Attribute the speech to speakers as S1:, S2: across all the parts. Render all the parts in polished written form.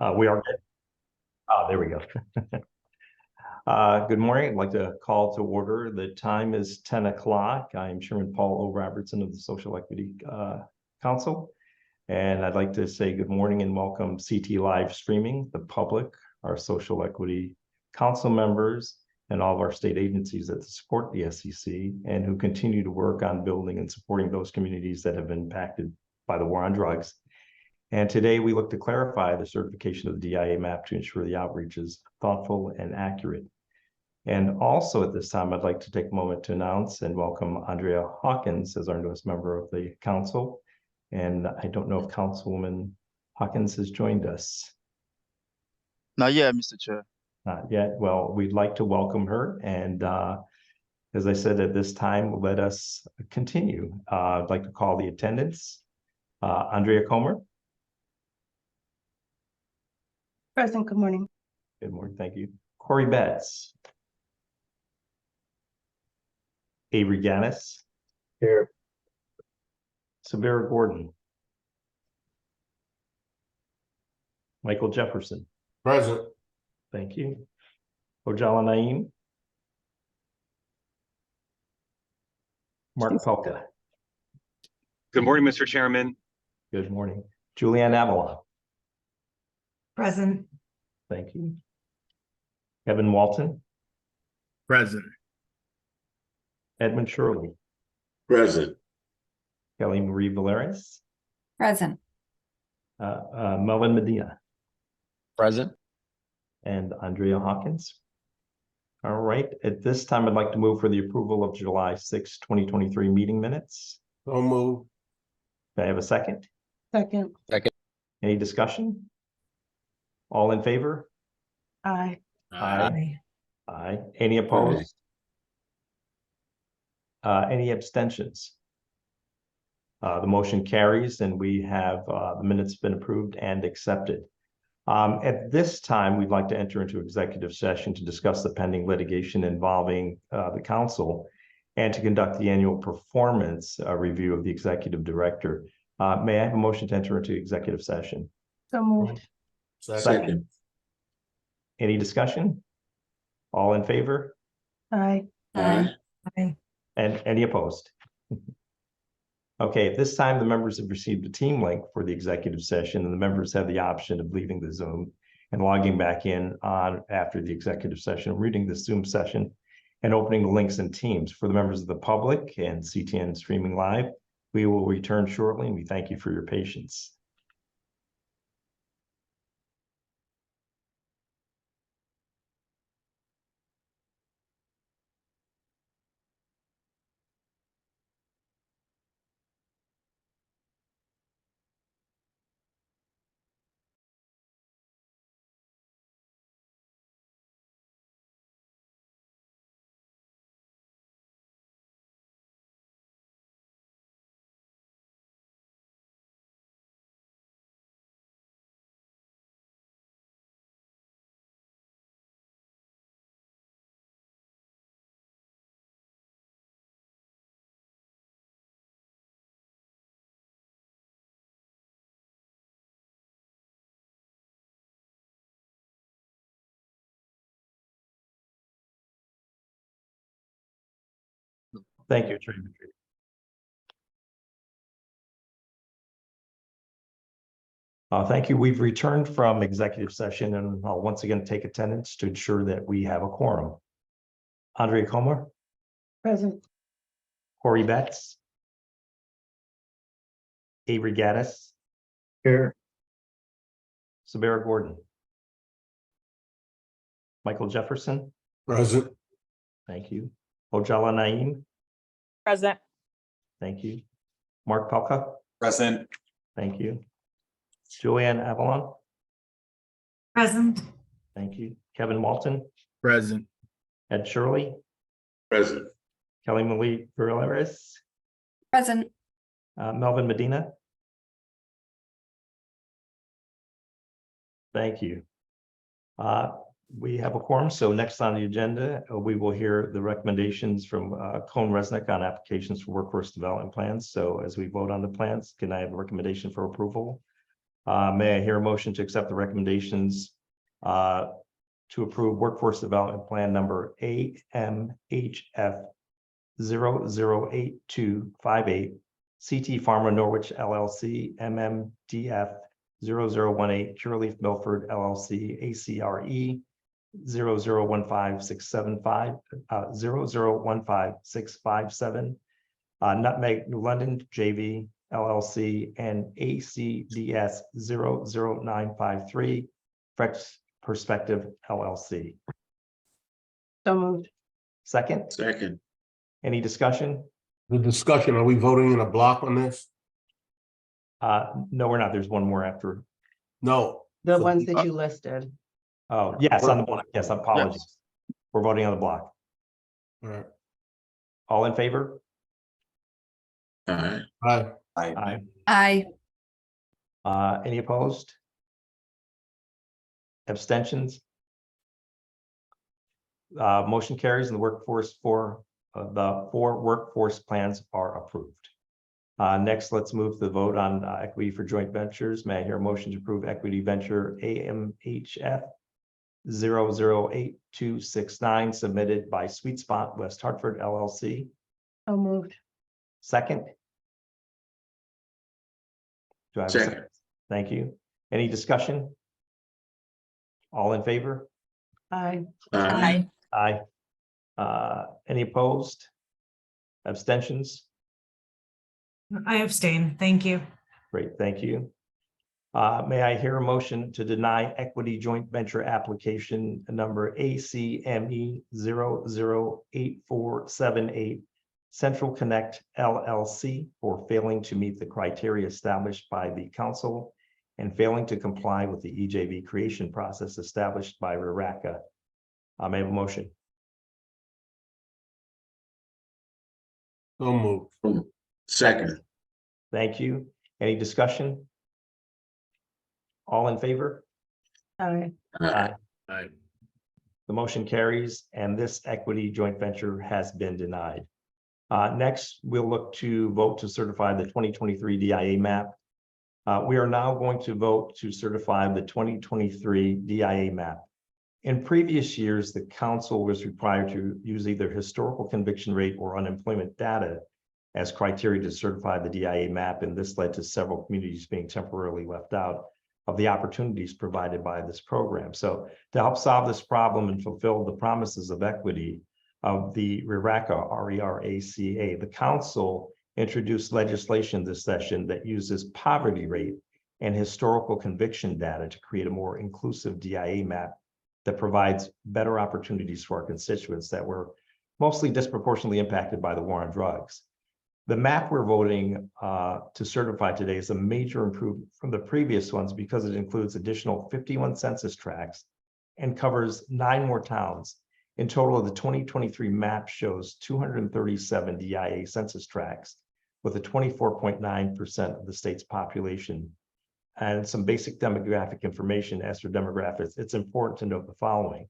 S1: We are good. Oh, there we go. Good morning. I'd like to call to order. The time is 10 o'clock. I'm Chairman Paul O. Robertson of the Social Equity Council. And I'd like to say good morning and welcome CT Live Streaming, the public, our Social Equity Council members, and all of our state agencies that support the SEC and who continue to work on building and supporting those communities that have been impacted by the war on drugs. And today we look to clarify the certification of the DIA map to ensure the outreach is thoughtful and accurate. And also at this time, I'd like to take a moment to announce and welcome Andrea Hawkins as our newest member of the council. And I don't know if Councilwoman Hawkins has joined us.
S2: Not yet, Mr. Chair.
S1: Not yet. Well, we'd like to welcome her. And as I said, at this time, let us continue. I'd like to call the attendance. Andrea Comer.
S3: Present. Good morning.
S1: Good morning. Thank you. Corey Betts. Avery Gannis.
S4: Here.
S1: Sabera Gordon. Michael Jefferson.
S4: Present.
S1: Thank you. Ojala Naeem. Mark Pelka.
S5: Good morning, Mr. Chairman.
S1: Good morning. Julianne Avalon.
S3: Present.
S1: Thank you. Kevin Walton.
S4: Present.
S1: Edmund Shirley.
S4: Present.
S1: Kelly Marie Valeris.
S3: Present.
S1: Melvin Medina.
S2: Present.
S1: And Andrea Hawkins. All right. At this time, I'd like to move for the approval of July 6, 2023 meeting minutes.
S4: So move.
S1: Do I have a second?
S3: Second.
S1: Any discussion? All in favor?
S3: Aye.
S1: Aye. Aye. Any opposed? Any abstentions? The motion carries and we have the minutes been approved and accepted. At this time, we'd like to enter into executive session to discuss the pending litigation involving the council and to conduct the annual performance review of the executive director. May I have a motion to enter into executive session?
S3: So moved.
S4: Second.
S1: Any discussion? All in favor?
S3: Aye.
S4: Aye.
S3: Aye.
S1: And any opposed? Okay, at this time, the members have received a team link for the executive session, and the members have the option of leaving the Zoom and logging back in on after the executive session, reading the Zoom session and opening the links in Teams. For the members of the public and CTN streaming live, we will return shortly, and we thank you for your patience. Thank you, Attorney Madrid. Thank you. We've returned from executive session, and I'll once again take attendance to ensure that we have a quorum. Andrea Comer.
S3: Present.
S1: Corey Betts. Avery Gaddis.
S4: Here.
S1: Sabera Gordon. Michael Jefferson.
S4: Present.
S1: Thank you. Ojala Naeem.
S3: Present.
S1: Thank you. Mark Pelka.
S5: Present.
S1: Thank you. Julianne Avalon.
S3: Present.
S1: Thank you. Kevin Walton.
S4: Present.
S1: Ed Shirley.
S4: Present.
S1: Kelly Marie Valeris.
S3: Present.
S1: Melvin Medina. Thank you. We have a quorum, so next on the agenda, we will hear the recommendations from Cone Resnick on applications for workforce development plans. So as we vote on the plans, can I have a recommendation for approval? May I hear a motion to accept the recommendations to approve Workforce Development Plan number AMHF 008258, CT Pharma Norwich LLC, MMDF 0018, Curaleaf Milford LLC, ACRE 0015675, 0015657, Nutmeg New London JV LLC, and ACDS 00953, Fresh Perspective LLC.
S3: So moved.
S1: Second,
S4: Second.
S1: any discussion?
S6: The discussion, are we voting in a block on this?
S1: No, we're not. There's one more after.
S6: No.
S3: The
S6: So-
S3: ones that you listed.
S1: Oh, yes, on the block. Yes, apologies. We're voting on the block.
S6: All right.
S1: All in favor?
S4: Aye.
S6: Aye.
S1: Aye.
S3: Aye.
S1: Any opposed? Abstentions? Motion carries and the workforce the four workforce plans are approved. Next, let's move to the vote on equity for joint ventures. May I hear a motion to approve equity venture AMHF 008269 submitted by Sweet Spot West Hartford LLC?
S3: So moved.
S1: Second? Do I have a second?
S4: Second.
S1: Thank you. Any discussion? All in favor?
S3: Aye.
S4: Aye.
S1: Aye. Any opposed? Abstentions?
S7: I abstain. Thank you.
S1: Great, thank you. May I hear a motion to deny equity joint venture application number ACME 008478 Central Connect LLC for failing to meet the criteria established by the council and failing to comply with the EJV creation process established by RERACA? May I have a motion?
S6: So moved.
S4: Second.
S1: Thank you. Any discussion? All in favor?
S3: Aye.
S4: Aye.
S6: Aye.
S1: The motion carries and this equity joint venture has been denied. Next, we'll look to vote to certify the 2023 DIA map. We are now going to vote to certify the 2023 DIA map. In previous years, the council was required to use either historical conviction rate or unemployment data as criteria to certify the DIA map, and this led to several communities being temporarily left out of the opportunities provided by this program. So to help solve this problem and fulfill the promises of equity of the RERACA, R-E-R-A-C-A, the council introduced legislation this session that uses poverty rate and historical conviction data to create a more inclusive DIA map that provides better opportunities for our constituents that were mostly disproportionately impacted by the war on drugs. The map we're voting to certify today is a major improvement from the previous ones because it includes additional 51 census tracts and covers 9 more towns. In total, the 2023 map shows 237 DIA census tracts with a 24.9% of the state's population. And some basic demographic information. As for demographics, it's important to note the following.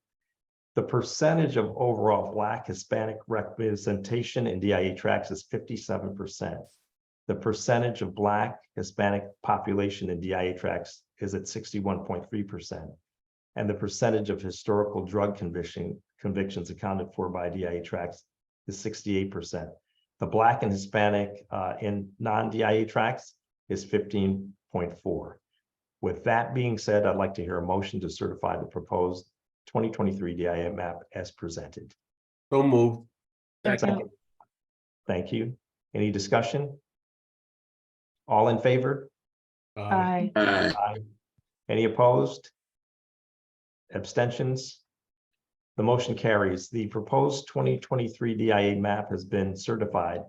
S1: The percentage of overall Black Hispanic representation in DIA tracts is 57%. The percentage of Black Hispanic population in DIA tracts is at 61.3%. And the percentage of historical drug convictions accounted for by DIA tracts is 68%. The Black and Hispanic in non-DIA tracts is 15.4%. With that being said, I'd like to hear a motion to certify the proposed 2023 DIA map as presented.
S6: So moved.
S1: Second. Thank you. Any discussion? All in favor?
S3: Aye.
S4: Aye.
S1: Aye. Any opposed? Abstentions? The motion carries. The proposed 2023 DIA map has been certified,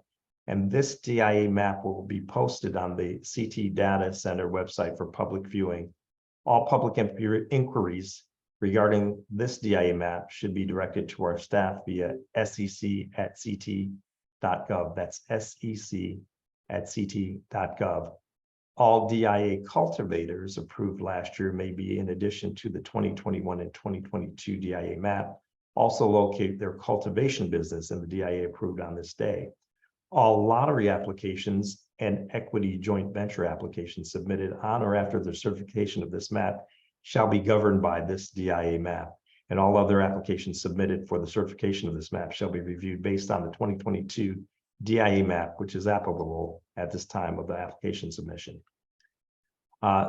S1: and this DIA map will be posted on the CT Data Center website for public viewing. All public inquiries regarding this DIA map should be directed to our staff via sec@ct.gov. That's sec@ct.gov. All DIA cultivators approved last year may be, in addition to the 2021 and 2022 DIA map, also locate their cultivation business in the DIA approved on this day. All lottery applications and equity joint venture applications submitted on or after the certification of this map shall be governed by this DIA map. And all other applications submitted for the certification of this map shall be reviewed based on the 2022 DIA map, which is applicable at this time of the application submission.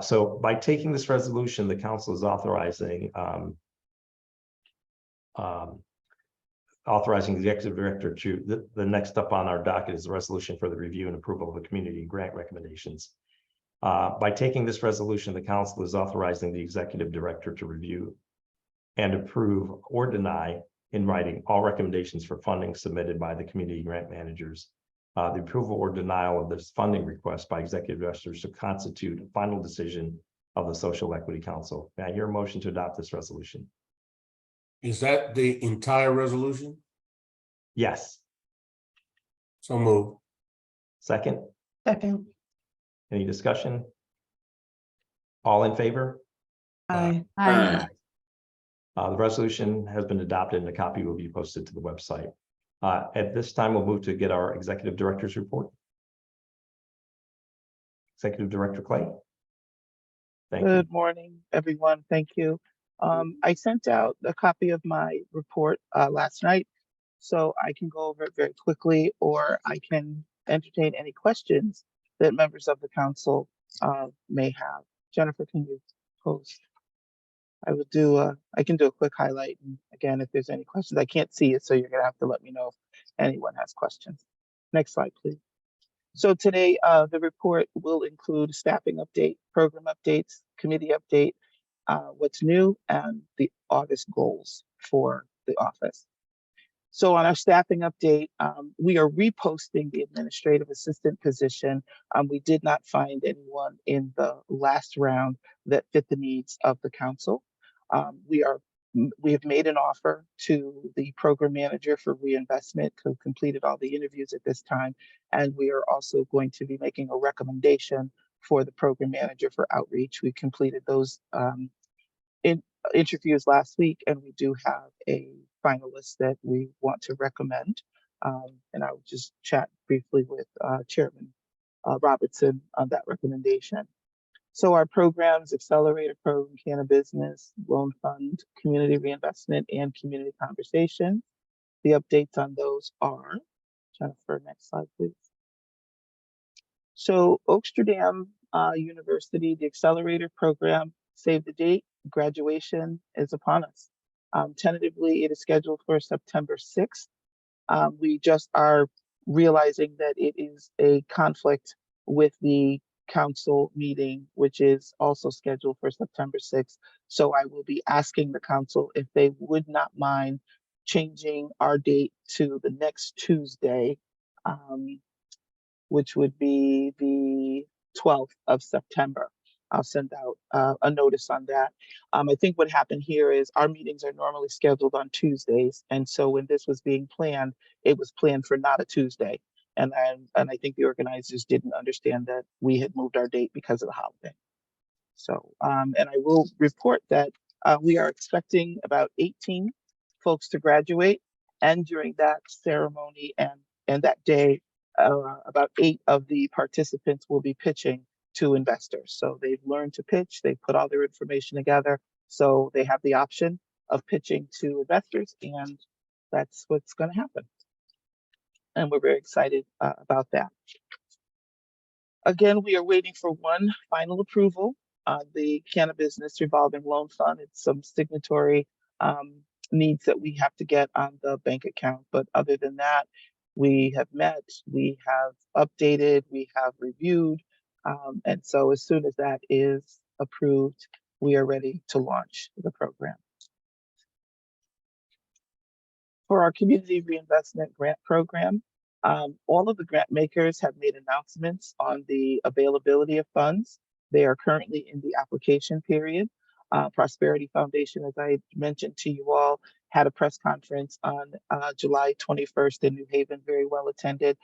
S1: So by taking this resolution, the council is authorizing authorizing the executive director to, the next up on our docket is the resolution for the review and approval of the community grant recommendations. By taking this resolution, the council is authorizing the executive director to review and approve or deny in writing all recommendations for funding submitted by the community grant managers. The approval or denial of this funding request by executive directors to constitute a final decision of the Social Equity Council. May I hear a motion to adopt this resolution?
S6: Is that the entire resolution?
S1: Yes.
S6: So moved.
S1: Second,
S3: Second.
S1: any discussion? All in favor?
S3: Aye.
S4: Aye.
S1: The resolution has been adopted and a copy will be posted to the website. At this time, we'll move to get our executive director's report. Executive Director Clay. Thank you.
S8: Good morning, everyone. Thank you. I sent out a copy of my report last night, so I can go over it very quickly, or I can entertain any questions that members of the council may have. Jennifer, can you post? I can do a quick highlight. And again, if there's any questions, I can't see it, so you're gonna have to let me know if anyone has questions. Next slide, please. So today, the report will include staffing update, program updates, committee update, what's new, and the August goals for the office. So on our staffing update, we are reposting the administrative assistant position. We did not find anyone in the last round that fit the needs of the council. We have made an offer to the program manager for reinvestment, who completed all the interviews at this time. And we are also going to be making a recommendation for the program manager for outreach. We completed those interviews last week, and we do have a finalist that we want to recommend. And I will just chat briefly with Chairman Robertson on that recommendation. So our programs, Accelerator Program, Canna Business, Loan Fund, Community Reinvestment, and Community Conversation. The updates on those are, Jennifer, next slide, please. So Oaksterdam University, the Accelerator Program, save the date, graduation is upon us. Tentatively, it is scheduled for September 6th. We just are realizing that it is a conflict with the council meeting, which is also scheduled for September 6th. So I will be asking the council if they would not mind changing our date to the next Tuesday, which would be the 12th of September. I'll send out a notice on that. I think what happened here is our meetings are normally scheduled on Tuesdays. And so when this was being planned, it was planned for not a Tuesday. And I think the organizers didn't understand that we had moved our date because of the holiday. So, and I will report that we are expecting about 18 folks to graduate. And during that ceremony and that day, about 8 of the participants will be pitching to investors. So they've learned to pitch, they put all their information together. So they have the option of pitching to investors, and that's what's going to happen. And we're very excited about that. Again, we are waiting for one final approval on the Canna Business Revolving Loan Fund. It's some signatory needs that we have to get on the bank account. But other than that, we have met, we have updated, we have reviewed. And so as soon as that is approved, we are ready to launch the program. For our community reinvestment grant program, all of the grant makers have made announcements on the availability of funds. They are currently in the application period. Prosperity Foundation, as I mentioned to you all, had a press conference on July 21st in New Haven, very well attended.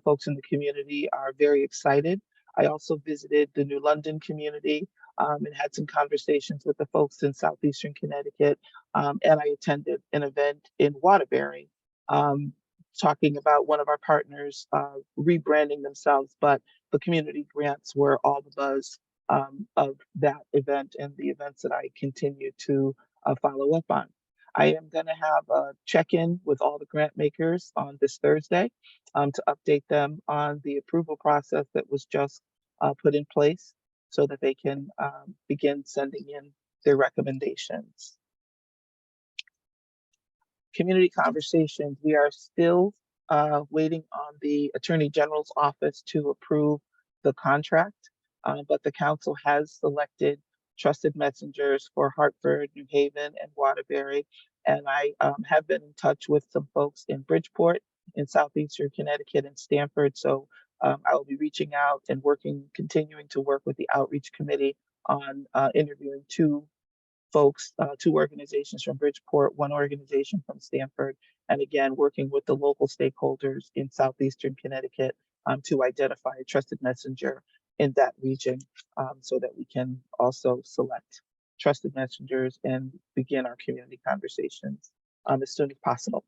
S8: Folks in the community are very excited. I also visited the New London community and had some conversations with the folks in Southeastern Connecticut. And I attended an event in Waterbury talking about one of our partners rebranding themselves, but the community grants were all the buzz of that event and the events that I continue to follow up on. I am going to have a check-in with all the grant makers on this Thursday to update them on the approval process that was just put in place so that they can begin sending in their recommendations. Community conversations, we are still waiting on the Attorney General's office to approve the contract, but the council has selected trusted messengers for Hartford, New Haven, and Waterbury. And I have been in touch with some folks in Bridgeport, in Southeastern Connecticut, and Stamford. So I will be reaching out and continuing to work with the outreach committee on interviewing two organizations from Bridgeport, one organization from Stamford, and again, working with the local stakeholders in Southeastern Connecticut to identify a trusted messenger in that region so that we can also select trusted messengers and begin our community conversations as soon as possible.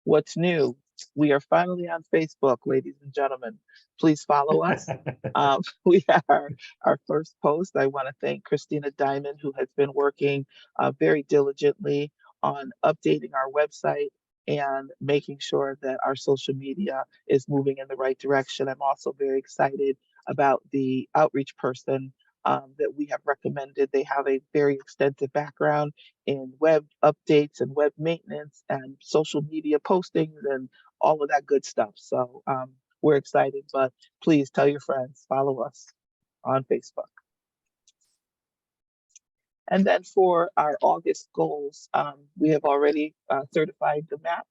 S8: What's new? We are finally on Facebook, ladies and gentlemen. Please follow us. We have our first post. I want to thank Christina Diamond, who has been working very diligently on updating our website and making sure that our social media is moving in the right direction. I'm also very excited about the outreach person that we have recommended. They have a very extensive background in web updates and web maintenance and social media postings and all of that good stuff. So we're excited, but please tell your friends, follow us on Facebook. And then for our August goals, we have already certified the map,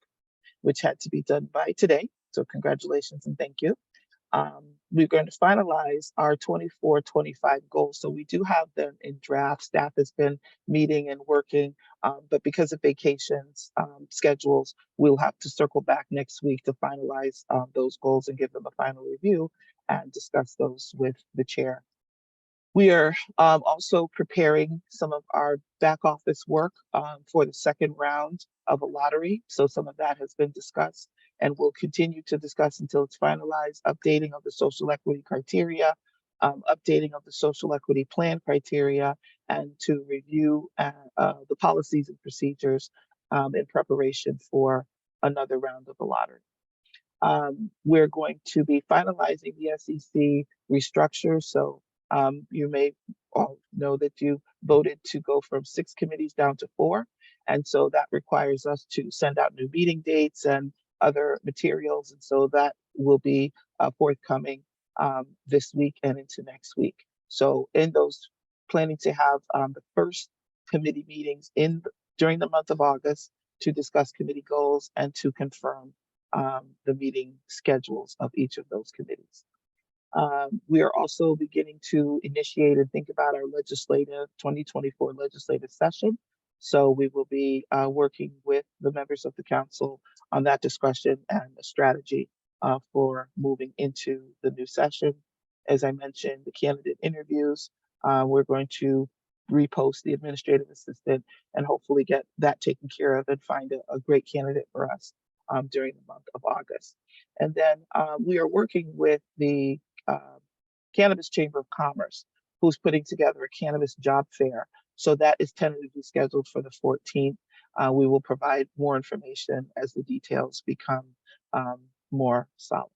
S8: which had to be done by today. So congratulations and thank you. We're going to finalize our 24-25 goals. So we do have them in draft. Staff has been meeting and working, but because of vacations schedules, we'll have to circle back next week to finalize those goals and give them a final review and discuss those with the chair. We are also preparing some of our back office work for the second round of a lottery. So some of that has been discussed and we'll continue to discuss until it's finalized. Updating of the social equity criteria, updating of the social equity plan criteria, and to review the policies and procedures in preparation for another round of the lottery. We're going to be finalizing the SEC restructure. So you may all know that you voted to go from 6 committees down to 4. And so that requires us to send out new meeting dates and other materials. And so that will be forthcoming this week and into next week. So in those, planning to have the first committee meetings during the month of August to discuss committee goals and to confirm the meeting schedules of each of those committees. We are also beginning to initiate and think about our 2024 legislative session. So we will be working with the members of the council on that discussion and a strategy for moving into the new session. As I mentioned, the candidate interviews, we're going to repost the administrative assistant and hopefully get that taken care of and find a great candidate for us during the month of August. And then we are working with the Cannabis Chamber of Commerce, who's putting together a cannabis job fair. So that is tentatively scheduled for the 14th. We will provide more information as the details become more solid.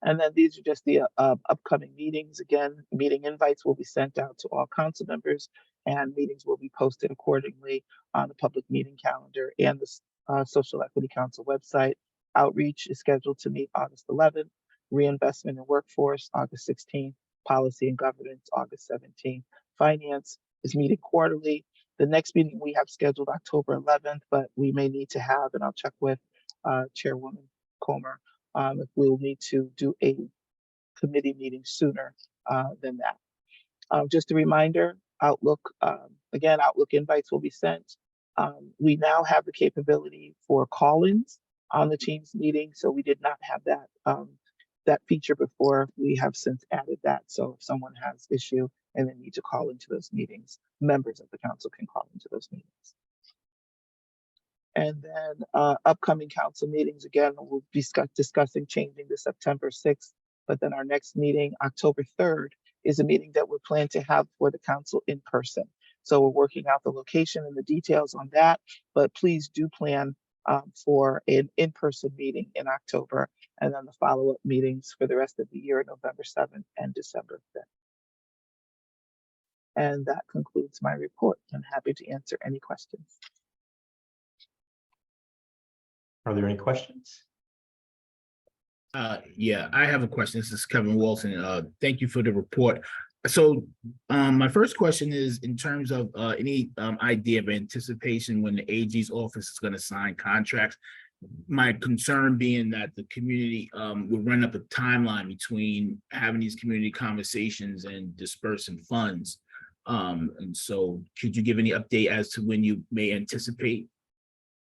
S8: And then these are just the upcoming meetings. Again, meeting invites will be sent out to all council members and meetings will be posted accordingly on the public meeting calendar and the Social Equity Council website. Outreach is scheduled to meet August 11th, reinvestment in workforce, August 16th, policy and governance, August 17th. Finance is meeting quarterly. The next meeting we have scheduled October 11th, but we may need to have, and I'll check with Chairwoman Comer, if we'll need to do a committee meeting sooner than that. Just a reminder, Outlook, again, Outlook invites will be sent. We now have the capability for call-ins on the Teams meeting, so we did not have that that feature before. We have since added that, so if someone has issue and they need to call into those meetings, members of the council can call into those meetings. And then upcoming council meetings, again, we'll be discussing changing to September 6th. But then our next meeting, October 3rd, is a meeting that we're planning to have for the council in person. So we're working out the location and the details on that, but please do plan for an in-person meeting in October, and then the follow-up meetings for the rest of the year, November 7th and December 5th. And that concludes my report. I'm happy to answer any questions.
S1: Are there any questions?
S9: Yeah, I have a question. This is Kevin Walton. Thank you for the report. So my first question is in terms of any idea of anticipation when the AG's office is going to sign contracts. My concern being that the community would run up a timeline between having these community conversations and dispersing funds. And so could you give any update as to when you may anticipate?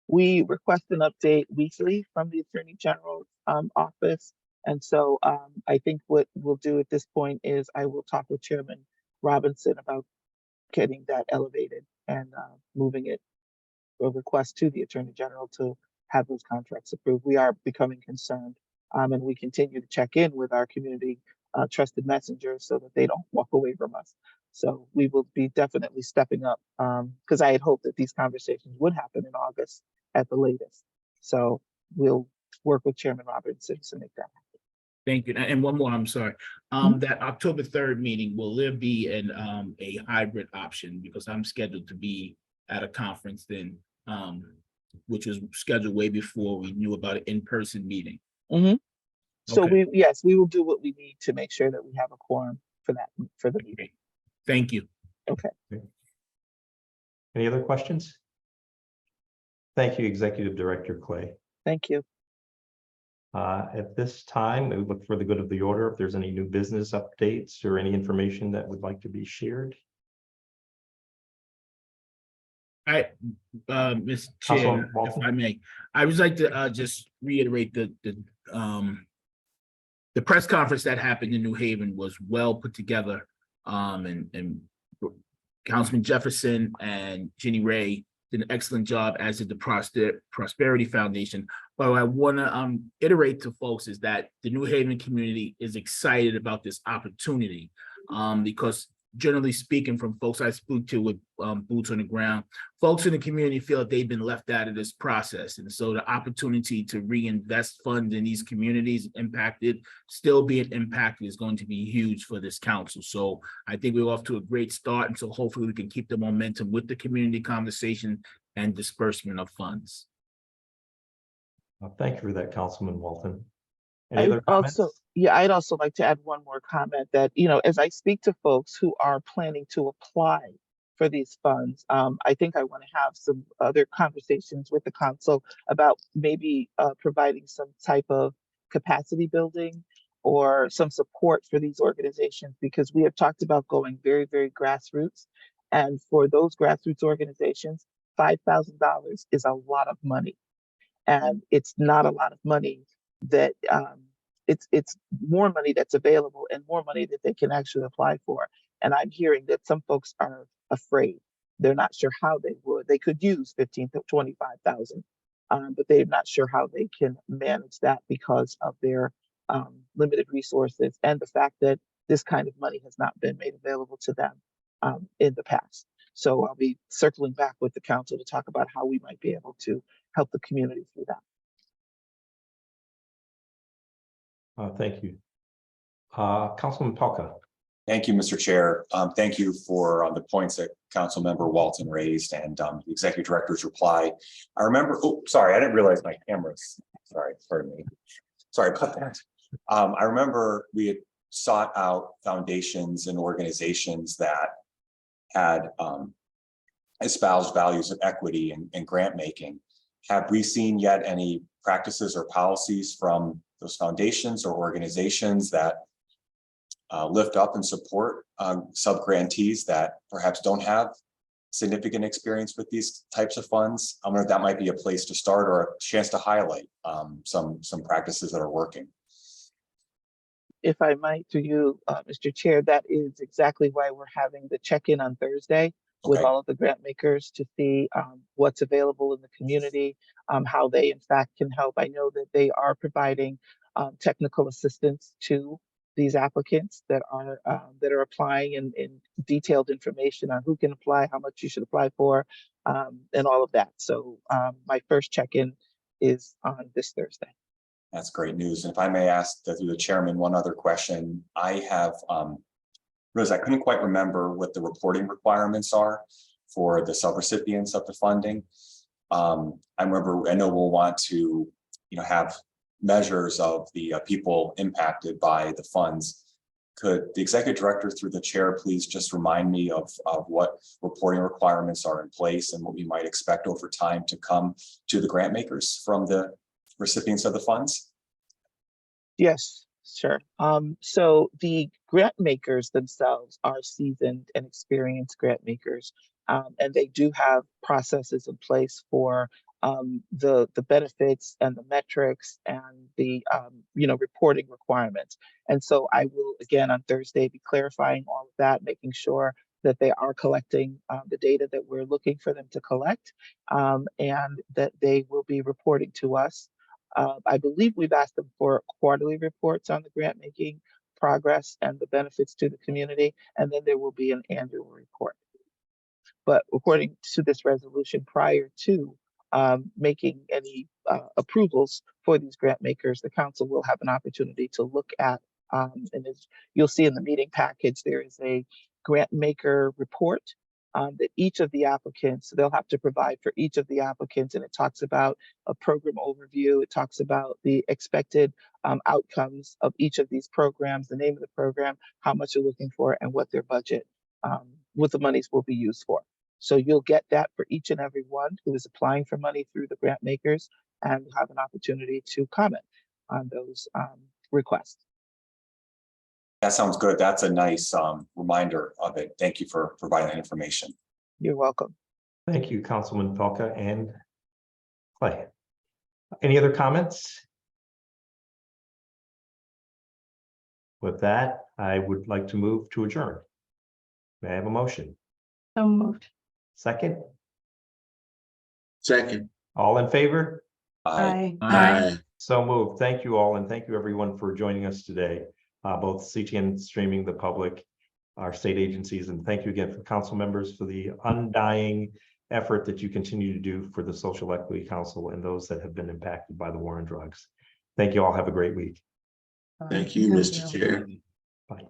S8: We request an update weekly from the Attorney General's office. And so I think what we'll do at this point is I will talk with Chairman Robinson about getting that elevated and moving it, a request to the Attorney General to have those contracts approved. We are becoming concerned and we continue to check in with our community trusted messengers so that they don't walk away from us. So we will be definitely stepping up because I had hoped that these conversations would happen in August at the latest. So we'll work with Chairman Robinson to make that happen.
S9: Thank you. And one more, I'm sorry. That October 3rd meeting, will there be a hybrid option? Because I'm scheduled to be at a conference then, which was scheduled way before we knew about an in-person meeting.
S8: So
S9: Okay.
S8: we will do what we need to make sure that we have a quorum for the meeting.
S9: Thank you.
S8: Okay.
S1: Any other questions? Thank you, Executive Director Clay.
S8: Thank you.
S1: At this time, we look for the good of the order. If there's any new business updates or any information that would like to be shared.
S9: Mr. Chair,
S1: Councilman
S9: if
S1: Walton?
S9: I may, I would like to just reiterate the press conference that happened in New Haven was well put together. And Councilman Jefferson and Jenny Ray did an excellent job, as did the Prosperity Foundation. But what I want to iterate to folks is that the New Haven community is excited about this opportunity because generally speaking, from folks I speak to with boots on the ground, folks in the community feel that they've been left out of this process. And so the opportunity to reinvest funds in these communities still being impacted is going to be huge for this council. So I think we're off to a great start. And so hopefully we can keep the momentum with the community conversation and disbursement of funds.
S1: Thank you for that, Councilman Walton. Any other comments?
S8: I'd also like to add one more comment that, as I speak to folks who are planning to apply for these funds, I think I want to have some other conversations with the council about maybe providing some type of capacity building or some support for these organizations, because we have talked about going very, very grassroots. And for those grassroots organizations, $5,000 is a lot of money. And it's not a lot of money that it's more money that's available and more money that they can actually apply for. And I'm hearing that some folks are afraid. They're not sure how they would. They could use 15 to 25,000, but they're not sure how they can manage that because of their limited resources and the fact that this kind of money has not been made available to them in the past. So I'll be circling back with the council to talk about how we might be able to help the community through that.
S1: Thank you. Councilman Palka.
S4: Thank you, Mr. Chair. Thank you for the points that Councilmember Walton raised and the Executive Director's reply. I remember, sorry, I didn't realize my camera's, sorry, pardon me. Sorry about that. I remember we had sought out foundations and organizations that had espoused values of equity and grant making. Have we seen yet any practices or policies from those foundations or organizations that lift up and support sub-grantees that perhaps don't have significant experience with these types of funds? I wonder if that might be a place to start or a chance to highlight some practices that are working.
S8: If I might, to you, Mr. Chair, that is exactly why we're having the check-in on Thursday, with
S4: Okay.
S8: all of the grant makers to see what's available in the community, how they in fact can help. I know that they are providing technical assistance to these applicants that are applying, and detailed information on who can apply, how much you should apply for, and all of that. So my first check-in is on this Thursday.
S4: That's great news. And if I may ask through the chairman, one other question. I have realized I couldn't quite remember what the reporting requirements are for the subrecipients of the funding. I know we'll want to, have measures of the people impacted by the funds. Could the executive director through the chair please just remind me of what reporting requirements are in place and what we might expect over time to come to the grant makers from the recipients of the funds?
S8: Yes, sure. So the grant makers themselves are seasoned and experienced grant makers, and they do have processes in place for the benefits and the metrics and the reporting requirements. And so I will again on Thursday be clarifying all of that, making sure that they are collecting the data that we're looking for them to collect, and that they will be reporting to us. I believe we've asked them for quarterly reports on the grant making progress and the benefits to the community, and then there will be an annual report. But according to this resolution, prior to making any approvals for these grant makers, the council will have an opportunity to look at, and as you'll see in the meeting package, there is a grant maker report that each of the applicants, they'll have to provide for each of the applicants, and it talks about a program overview. It talks about the expected outcomes of each of these programs, the name of the program, how much you're looking for, and what their budget, what the monies will be used for. So you'll get that for each and every one who is applying for money through the grant makers, and have an opportunity to comment on those requests.
S4: That sounds good. That's a nice reminder of it. Thank you for providing that information.
S8: You're welcome.
S1: Thank you, Councilman Felka and Clay. Any other comments? With that, I would like to move to adjourn. May I have a motion?
S3: So moved.
S1: Second,
S6: Second.
S1: all in favor?
S3: Aye.
S6: Aye.
S1: So moved. Thank you all, and thank you everyone for joining us today. Both CTN Streaming, the public, our state agencies, and thank you again for council members for the undying effort that you continue to do for the Social Equity Council and those that have been impacted by the war on drugs. Thank you all. Have a great week.
S6: Thank you, Mr. Chair.
S1: Bye.